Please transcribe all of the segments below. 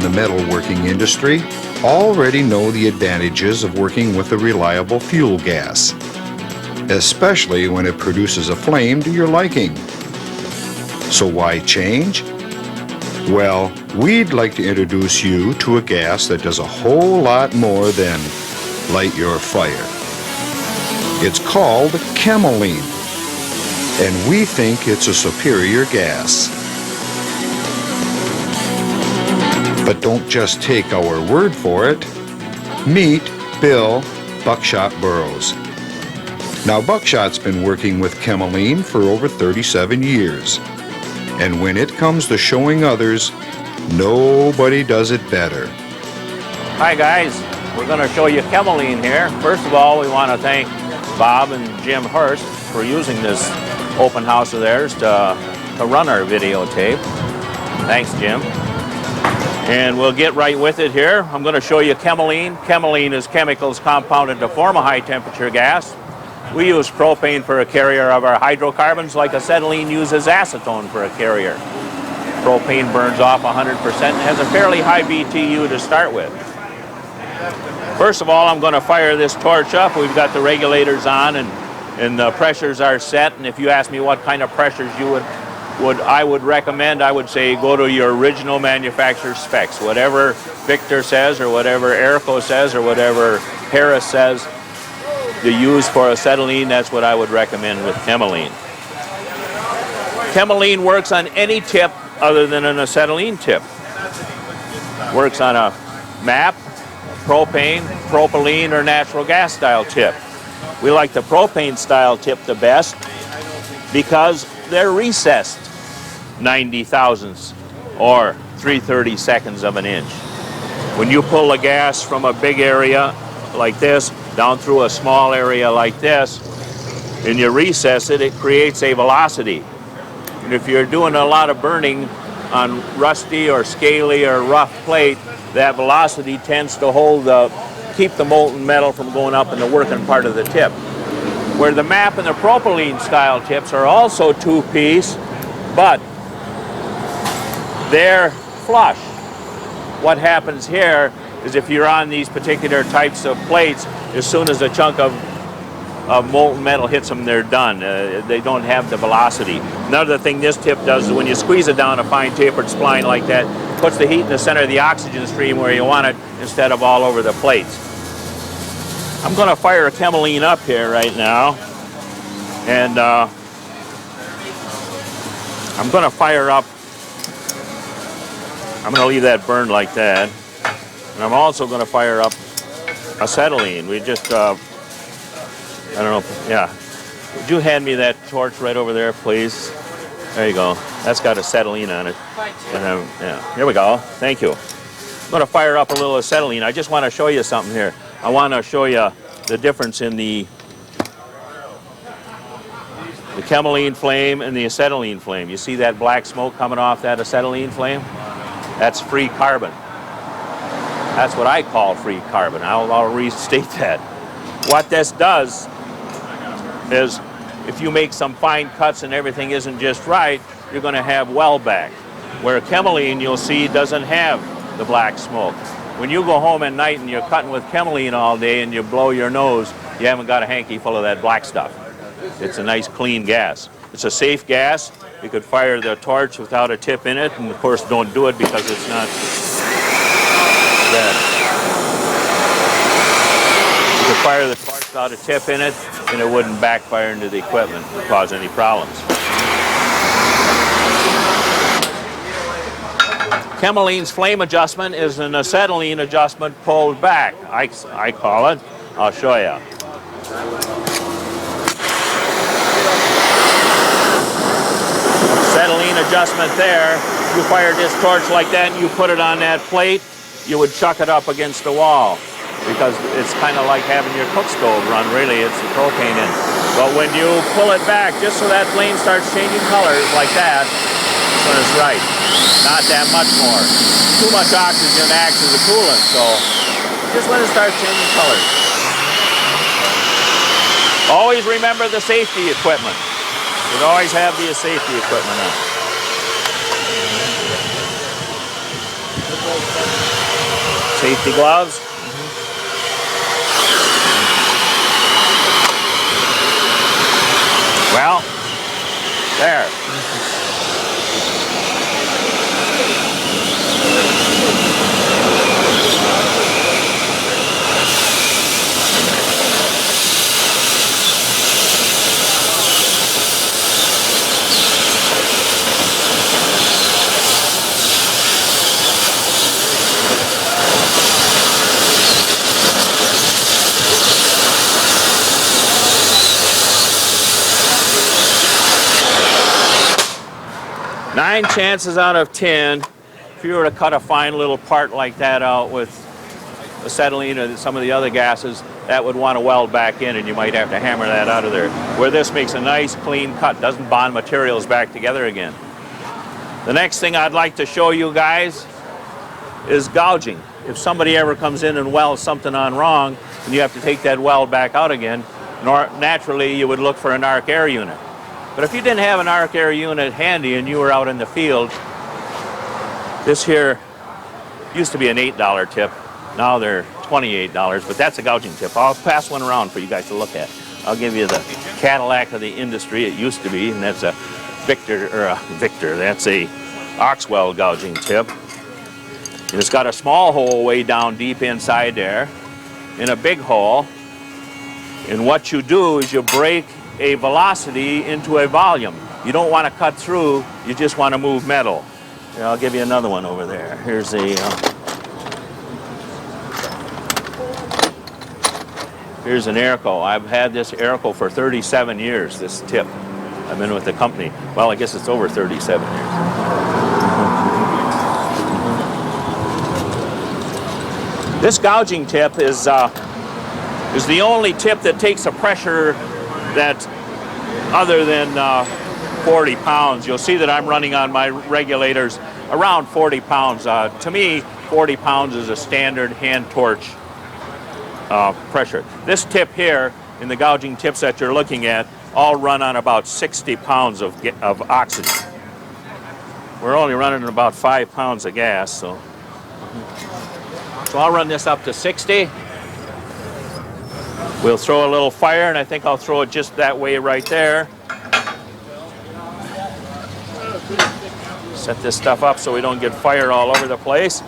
the metalworking industry already know the advantages of working with a reliable fuel gas, especially when it produces a flame to your liking. So why change? Well, we'd like to introduce you to a gas that does a whole lot more than light your fire. It's called Chem-O-Lene, and we think it's a superior gas. But don't just take our word for it. Meet Bill Buckshot Burrows. Now, Buckshot's been working with Chem-O-Lene for over 37 years. And when it comes to showing others, nobody does it better. Hi guys, we're going to show you Chem-O-Lene here. First of all, we want to thank Bob and Jim Hurst for using this open house of theirs to run our videotape. Thanks, Jim. And we'll get right with it here. I'm going to show you Chem-O-Lene. Chem-O-Lene is chemicals compounded to form a high temperature gas. We use propane for a carrier of our hydrocarbons like acetylene uses acetone for a carrier. Propane burns off 100% and has a fairly high BTU to start with. First of all, I'm going to fire this torch up. We've got the regulators on and the pressures are set. And if you ask me what kind of pressures I would recommend, I would say go to your original manufacturer specs. Whatever Victor says or whatever Airco says or whatever Harris says to use for acetylene, that's what I would recommend with Chem-O-Lene. Chem-O-Lene works on any tip other than an acetylene tip. Works on a MAP, propane, propylene, or natural gas style tip. We like the propane style tip the best because they're recessed 90 thousandths or 3/32 of an inch. When you pull a gas from a big area like this down through a small area like this and you recess it, it creates a velocity. And if you're doing a lot of burning on rusty or scaly or rough plate, that velocity tends to keep the molten metal from going up in the working part of the tip. Where the MAP and the propylene style tips are also two-piece, but they're flush. What happens here is if you're on these particular types of plates, as soon as a chunk of molten metal hits them, they're done. They don't have the velocity. Another thing this tip does is when you squeeze it down a fine tapered spline like that, it puts the heat in the center of the oxygen stream where you want it instead of all over the plates. I'm going to fire a Chem-O-Lene up here right now, and I'm going to fire up. I'm going to leave that burn like that, and I'm also going to fire up acetylene. We just I don't know, yeah. Would you hand me that torch right over there, please? There you go. That's got acetylene on it. And, yeah, here we go. Thank you. I'm going to fire up a little acetylene. I just want to show you something here. I want to show you the difference in the Chem-O-Lene flame and the acetylene flame. You see that black smoke coming off that acetylene flame? That's free carbon. That's what I call free carbon. I'll restate that. What this does is if you make some fine cuts and everything isn't just right, you're going to have weld back. Where Chem-O-Lene, you'll see, doesn't have the black smoke. When you go home at night and you're cutting with Chem-O-Lene all day and you blow your nose, you haven't got a hanky full of that black stuff. It's a nice clean gas. It's a safe gas. You could fire the torch without a tip in it, and of course don't do it because it's not red. You could fire the torch without a tip in it, and it wouldn't backfire into the equipment and cause any problems. Chem-O-Lene's flame adjustment is an acetylene adjustment pulled back, I call it. I'll show you. Acetylene adjustment there. You fire this torch like that and you put it on that plate, you would chuck it up against the wall because it's kind of like having your cook stove run, really. It's the propane in. But when you pull it back, just so that flame starts changing colors like that, that's when it's right. Not that much more. Too much oxygen acts as a coolant, so just when it starts changing colors. Always remember the safety equipment. You'd always have the safety equipment on. Safety gloves. Well, there. Nine chances out of 10, if you were to cut a fine little part like that out with acetylene or some of the other gases, that would want to weld back in and you might have to hammer that out of there. Where this makes a nice clean cut, doesn't bond materials back together again. The next thing I'd like to show you guys is gouging. If somebody ever comes in and welds something on wrong and you have to take that weld back out again, naturally you would look for an arc air unit. But if you didn't have an arc air unit handy and you were out in the field, this here used to be an $8 tip. Now they're $28, but that's a gouging tip. I'll pass one around for you guys to look at. I'll give you the Cadillac of the industry. It used to be, and that's a Victor. That's a Oxwell gouging tip. And it's got a small hole way down deep inside there, and a big hole. And what you do is you break a velocity into a volume. You don't want to cut through, you just want to move metal. Here, I'll give you another one over there. Here's a here's an Airco. I've had this Airco for 37 years, this tip. I've been with the company. Well, I guess it's over 37 years. This gouging tip is the only tip that takes a pressure that other than 40 pounds. You'll see that I'm running on my regulators around 40 pounds. To me, 40 pounds is a standard hand torch pressure. This tip here, in the gouging tips that you're looking at, all run on about 60 pounds of oxygen. We're only running about 5 pounds of gas, so I'll run this up to 60. We'll throw a little fire, and I think I'll throw it just that way right there. Set this stuff up so we don't get fire all over the place.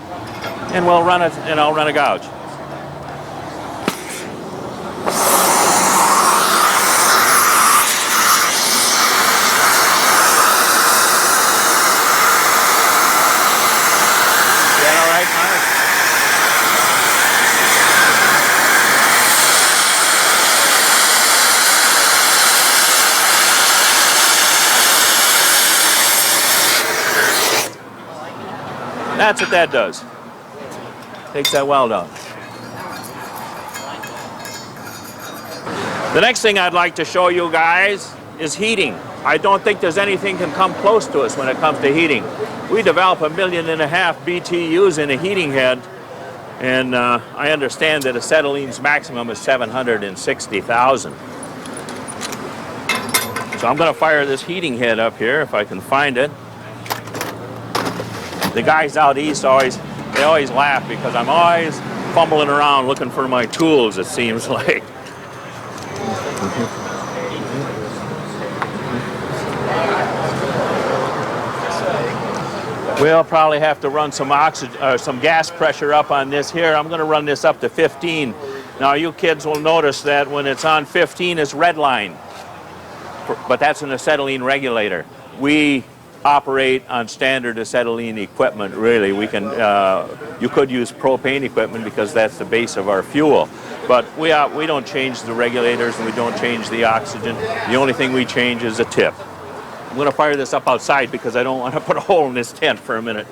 And we'll run it, and I'll run a gouge. Is that all right, Mark? That's what that does. Takes that weld out. The next thing I'd like to show you guys is heating. I don't think there's anything can come close to us when it comes to heating. We develop 1.5 million BTUs in a heating head, and I understand that acetylene's maximum is 760,000. So I'm going to fire this heating head up here if I can find it. The guys out east always laugh because I'm always fumbling around looking for my tools, it seems like. We'll probably have to run some gas pressure up on this here. I'm going to run this up to 15. Now you kids will notice that when it's on 15, it's red line, but that's an acetylene regulator. We operate on standard acetylene equipment, really. We can, you could use propane equipment because that's the base of our fuel. But we don't change the regulators and we don't change the oxygen. The only thing we change is the tip. I'm going to fire this up outside because I don't want to put a hole in this tent for a minute.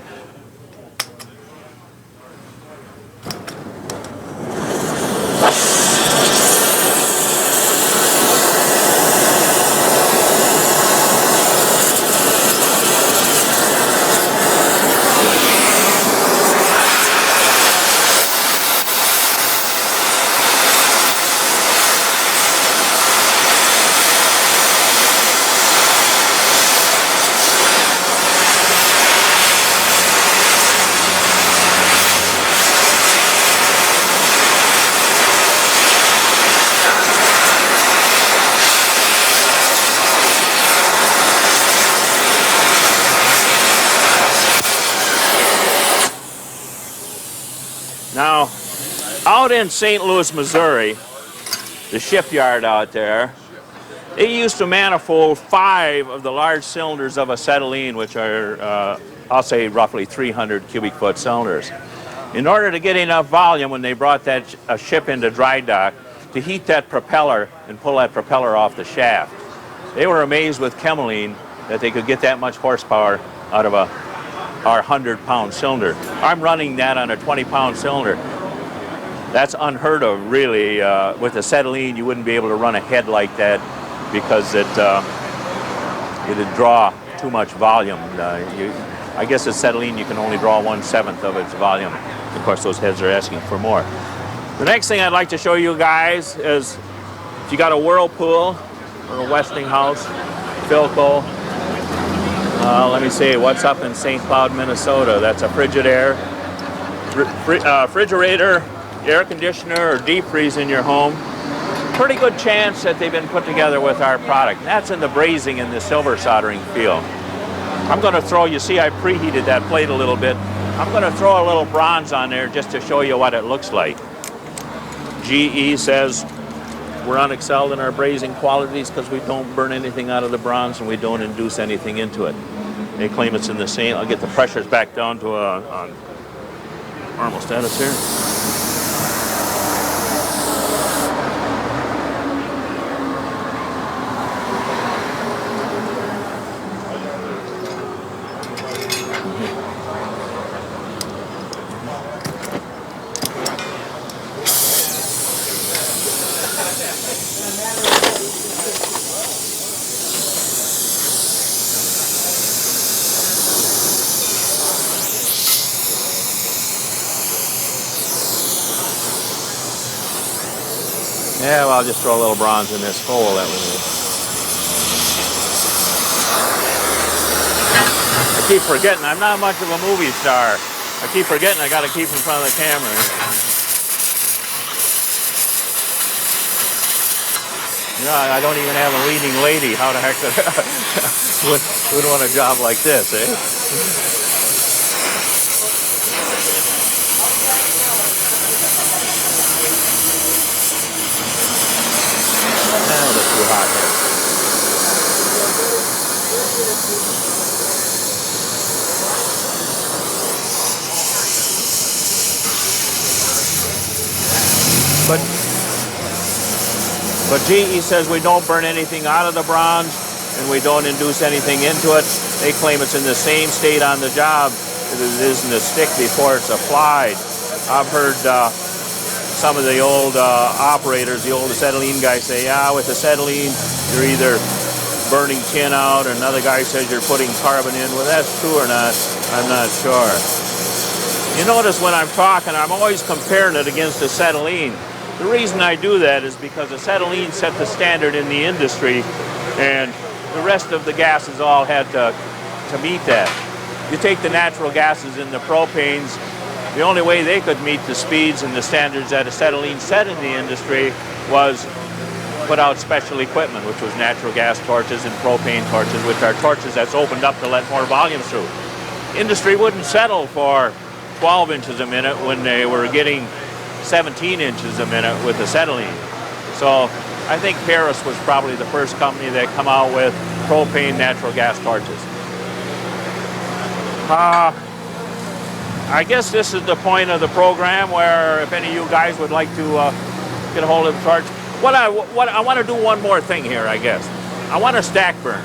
Out in St. Louis, Missouri, the shipyard out there, they used to manifold 5 of the large cylinders of acetylene, which are, I'll say, roughly 300 cubic foot cylinders. In order to get enough volume when they brought that ship into dry dock, to heat that propeller and pull that propeller off the shaft. They were amazed with Chem-O-Lene that they could get that much horsepower out of our 100-pound cylinder. I'm running that on a 20-pound cylinder. That's unheard of, really. With acetylene, you wouldn't be able to run a head like that because it'd draw too much volume. I guess acetylene, you can only draw 1/7 of its volume. Of course, those heads are asking for more. The next thing I'd like to show you guys is if you got a Whirlpool or a Westinghouse, Philco. Let me see, what's up in St. Cloud, Minnesota? That's a Frigidaire, refrigerator, air conditioner, or deep freeze in your home. Pretty good chance that they've been put together with our product. That's in the brazing and the silver soldering field. I'm going to throw, you see I preheated that plate a little bit. I'm going to throw a little bronze on there just to show you what it looks like. GE says we're unexcelled in our brazing qualities because we don't burn anything out of the bronze and we don't induce anything into it. They claim it's in the same. I'll get the pressures back down to normal status here. Yeah, well, I'll just throw a little bronze in this hole that we need. I keep forgetting, I'm not much of a movie star. I keep forgetting I got to keep in front of the camera. Yeah, I don't even have a leading lady. How the heck would want a job like this, eh? Oh, that's too hot here. But GE says we don't burn anything out of the bronze and we don't induce anything into it. They claim it's in the same state on the job as it is in the stick before it's applied. I've heard some of the old operators, the old acetylene guys say, yeah, with acetylene, you're either burning tin out, or another guy says you're putting carbon in. Well, that's true or not, I'm not sure. You notice when I'm talking, I'm always comparing it against acetylene. The reason I do that is because acetylene set the standard in the industry, and the rest of the gases all had to meet that. You take the natural gases and the propanes, the only way they could meet the speeds and the standards that acetylene set in the industry was put out special equipment, which was natural gas torches and propane torches, which are torches that's opened up to let more volume through. Industry wouldn't settle for 12 inches a minute when they were getting 17 inches a minute with acetylene. So I think Paris was probably the first company that come out with propane natural gas torches. I guess this is the point of the program where if any of you guys would like to get a hold of the torch. I want to do one more thing here, I guess. I want to stack burn.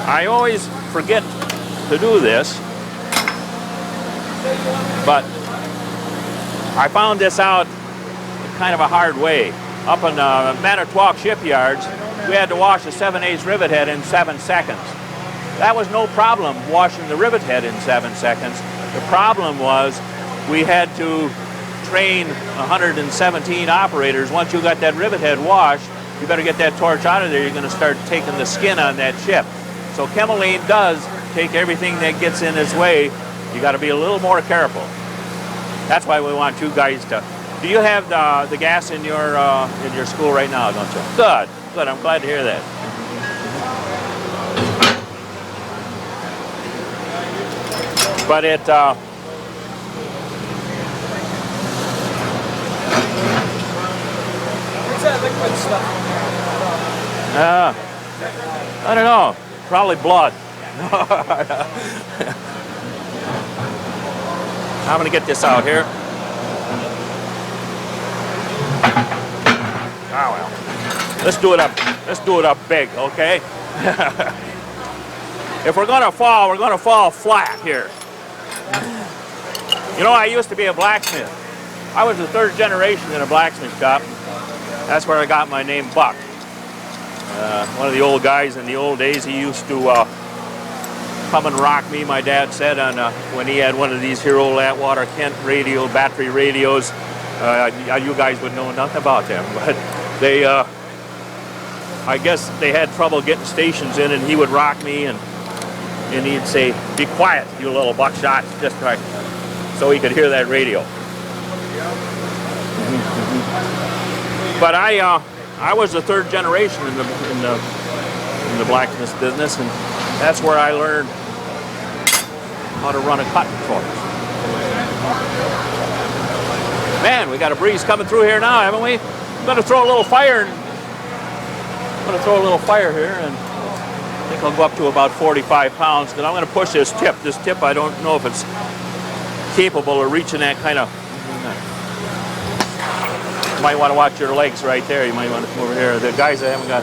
I always forget to do this, but I found this out in kind of a hard way. Up in Manitowoc shipyards, we had to wash a 7/8 rivet head in 7 seconds. That was no problem washing the rivet head in 7 seconds. The problem was we had to train 117 operators. Once you got that rivet head washed, you better get that torch out of there. You're going to start taking the skin on that ship. So Chem-O-Lene does take everything that gets in its way. You got to be a little more careful. That's why we want you guys to. Do you have the gas in your school right now? Don't you? Good. Good. I'm glad to hear that. But What's that liquid stuff? I don't know. Probably blood. I'm gonna get this out here. Ah, well. Let's do it up. Let's do it up big, okay? If we're gonna fall flat here. You know, I used to be a blacksmith. I was the third generation in a blacksmith shop. That's where I got my name Buck. One of the old guys in the old days, he used to come and rock me, my dad said, on when he had one of these Hero Atwater Kent radio, battery radios. You guys would know nothing about them, but they, I guess they had trouble getting stations in, and he would rock me, and he'd say, "Be quiet, you little buckshot," just right, so he could hear that radio. But I was the third generation in the blacksmith business, and that's where I learned how to run a cutting torch. Man, we got a breeze coming through here now, haven't we? I'm going to throw a little fire. I'm going to throw a little fire here, and I think I'll go up to about 45 pounds. Because I'm going to push this tip. This tip, I don't know if it's capable of reaching that kind of. You might want to watch your legs right there. You might want to come over here. The guys that haven't got.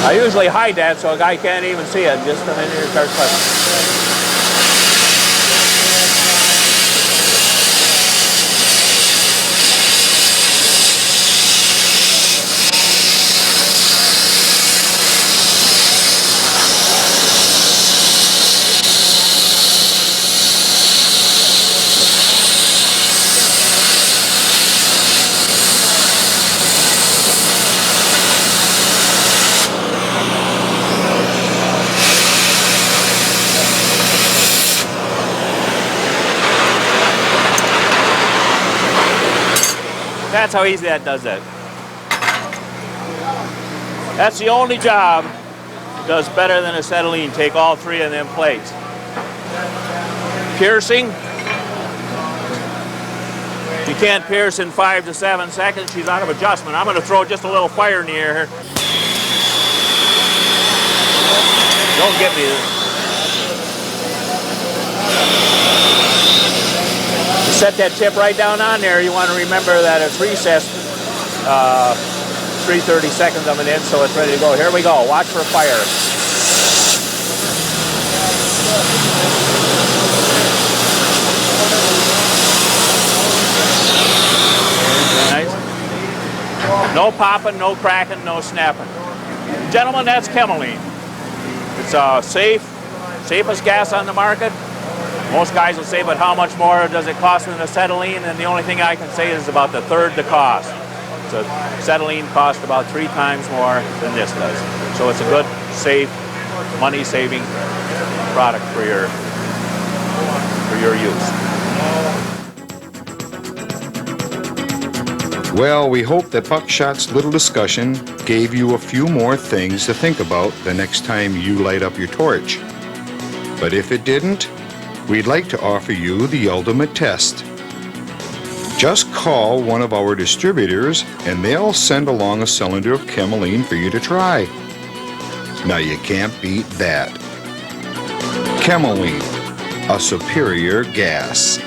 I usually hide that so a guy can't even see it. Just come in here and start cutting. That's how easy that does that. That's the only job that does better than acetylene. Take all three of them plates. Piercing. You can't pierce in 5 to 7 seconds. She's out of adjustment. I'm going to throw just a little fire in the air here. Don't get me this. Set that tip right down on there. You want to remember that it's recessed 3/30 seconds of an inch, so it's ready to go. Here we go. Watch for fire. Nice. No popping, no cracking, no snapping. Gentlemen, that's Chem-O-Lene. It's safest gas on the market. Most guys will say, but how much more does it cost than acetylene? And the only thing I can say is about the third the cost. So acetylene costs about 3 times more than this does. So it's a good, safe, money-saving product for your use. Well, we hope that Buckshot's little discussion gave you a few more things to think about the next time you light up your torch. But if it didn't, we'd like to offer you the ultimate test. Just call one of our distributors and they'll send along a cylinder of Chem-O-Lene for you to try. Now you can't beat that. Chem-O-Lene, a superior gas.